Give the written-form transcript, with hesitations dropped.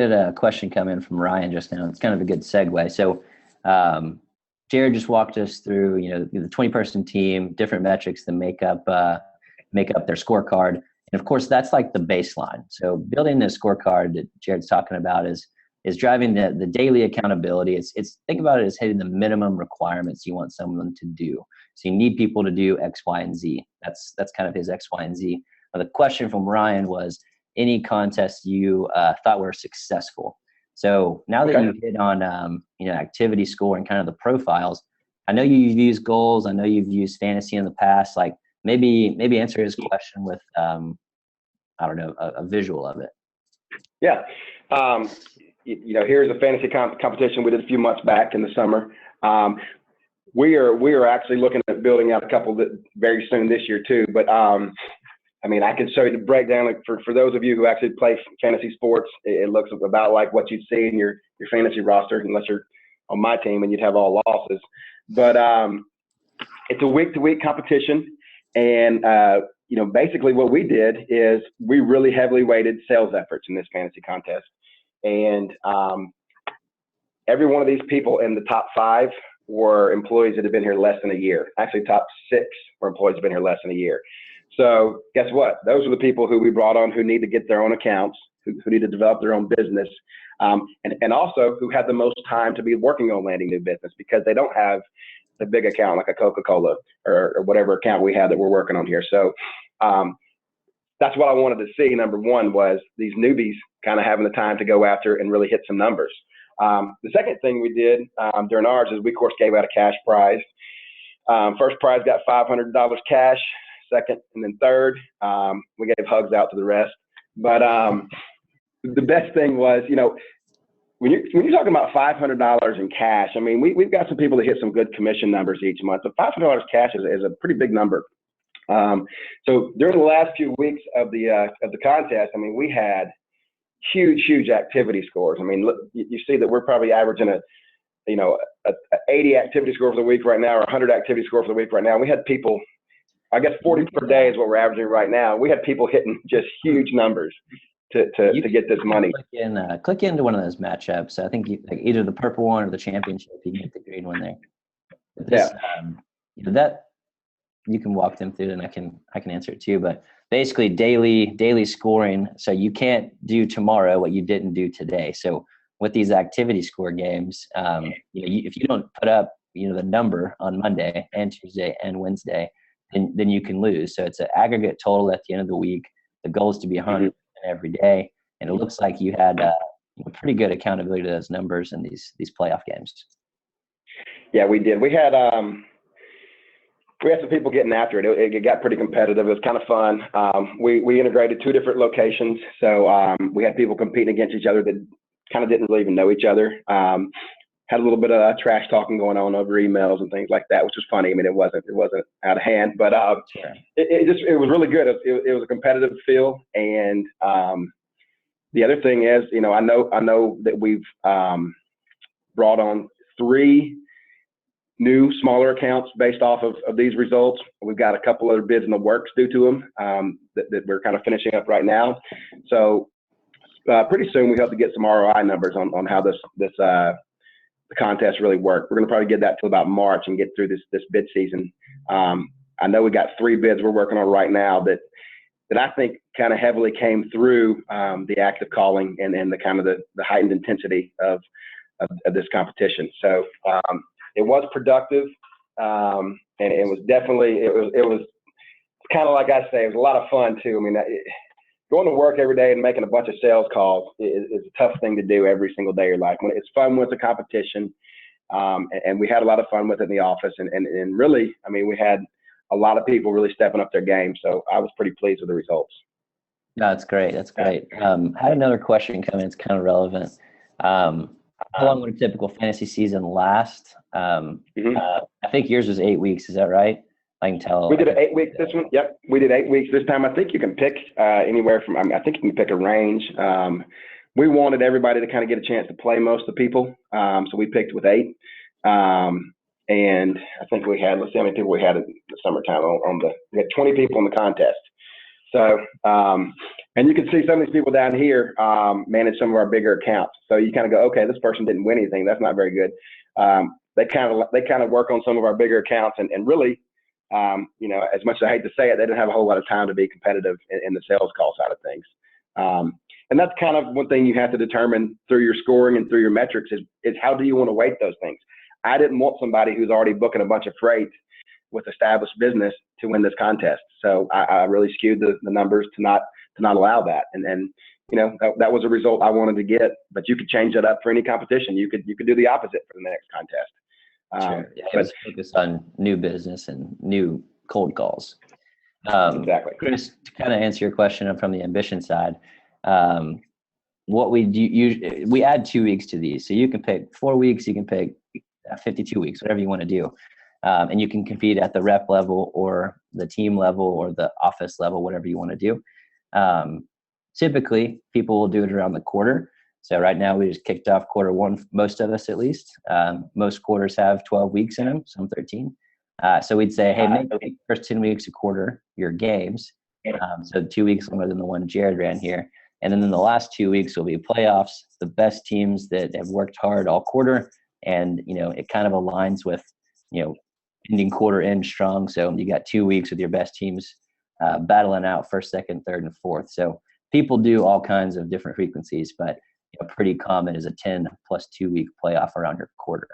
a question come in from Ryan just now. It's kind of a good segue. So Jared just walked us through, the 20-person team, different metrics that make up their scorecard. And of course, that's like the baseline. So building the scorecard that Jared's talking about is driving the daily accountability. It's think about it as hitting the minimum requirements you want someone to do. So you need people to do X, Y, and Z. That's kind of his X, Y, and Z. Now, the question from Ryan was any contests you thought were successful. So now that you've hit on activity score and kind of the profiles, I know you've used goals. I know you've used fantasy in the past. Like maybe answer his question with a visual of it. Yeah. Here's a fantasy competition we did a few months back in the summer. We are actually looking at building out a couple that very soon this year too. But I can show you the breakdown. Like for those of you who actually play fantasy sports, it looks about like what you'd see in your fantasy roster, unless you're on my team and you'd have all losses. But it's a week-to-week competition, and basically what we did is we really heavily weighted sales efforts in this fantasy contest. And every one of these people in the top 5 were employees that have been here less than a year. Actually, top 6 were employees that have been here less than a year. So guess what? Those are the people who we brought on who need to get their own accounts, who need to develop their own business, and also who have the most time to be working on landing new business because they don't have a big account like a Coca-Cola or whatever account we have that we're working on here. So that's what I wanted to see. Number one was these newbies kind of having the time to go after and really hit some numbers. The second thing we did during ours is we, of course, gave out a cash prize. First prize got $500 cash. Second and then third, we gave hugs out to the rest. But the best thing was, when you're talking about $500 in cash, we've got some people that hit some good commission numbers each month, but $500 cash is a pretty big number. So during the last few weeks of the contest, we had huge activity scores. Look, you see that we're probably averaging a 80 activity score for the week right now, or 100 activity score for the week right now. We had people, I guess 40 per day is what we're averaging right now. We had people hitting just huge numbers to get this money. Click into one of those matchups. I think either the purple one or the championship, you can get the green one there. That you can walk them through, and I can answer it too. But basically, daily scoring. So you can't do tomorrow what you didn't do today. So with these activity score games, if you don't put up the number on Monday and Tuesday and Wednesday, then you can lose. So it's an aggregate total at the end of the week. The goal is to be 100 every day, and it looks like you had pretty good accountability to those numbers in these playoff games. Yeah, we did. We had some people getting after it. It got pretty competitive. It was kind of fun. We integrated 2 different locations, so we had people competing against each other that kind of didn't really even know each other. Had a little bit of trash talking going on over emails and things like that, which was funny. It wasn't out of hand, but it was really good. It was a competitive feel, and the other thing is, I know that we've brought on 3 new smaller accounts based off of these results. We've got a couple other bids in the works due to them that we're kind of finishing up right now. So pretty soon we hope to get some ROI numbers on how the contest really worked. We're going to probably get that till about March and get through this bid season. I know we got 3 bids we're working on right now that I think kind of heavily came through the active calling and the kind of the heightened intensity of this competition. So it was productive, and it was definitely it was kind of like I say, it was a lot of fun too. Going to work every day and making a bunch of sales calls is a tough thing to do every single day of your life. When it's fun with the competition, and we had a lot of fun with it in the office, and really, we had a lot of people really stepping up their game. So I was pretty pleased with the results. No, that's great. That's great. I had another question come in. It's kind of relevant. How long would a typical fantasy season last? I think yours was 8 weeks. Is that right? I can tell. We did an 8 week this one. Yep, we did 8 weeks this time. I think you can pick anywhere from. I think you can pick a range. We wanted everybody to kind of get a chance to play most of the people, so we picked with 8. And I think we had. Let's see how many people we had in the summertime. We had 20 people in the contest. So And you can see some of these people down here manage some of our bigger accounts. So you kind of go, okay, this person didn't win anything. That's not very good. They kind of work on some of our bigger accounts, and really, as much as I hate to say it, they didn't have a whole lot of time to be competitive in the sales call side of things. And that's kind of one thing you have to determine through your scoring and through your metrics is how do you want to weight those things? I didn't want somebody who's already booking a bunch of freight with established business to win this contest. So I really skewed the numbers to not allow that. And that was a result I wanted to get, but you could change that up for any competition. You could do the opposite for the next contest. Sure. Yeah, but focus on new business and new cold calls. Exactly. Chris, to kind of answer your question from the ambition side, what we do, we add 2 weeks to these. So you can pick 4 weeks, you can pick 52 weeks, whatever you want to do. And you can compete at the rep level or the team level or the office level, whatever you want to do. Typically, people will do it around the quarter. So right now we just kicked off quarter one, most of us at least. Most quarters have 12 weeks in them, some 13. So we'd say, hey, make the first 10 weeks a quarter your games. So 2 weeks longer than the one Jared ran here. And then in the last 2 weeks will be playoffs, the best teams that have worked hard all quarter. And, it kind of aligns with, ending quarter end strong. So you got 2 weeks with your best teams battling out first, second, third, and fourth. So people do all kinds of different frequencies, but pretty common is a 10 plus 2 week playoff around your quarter.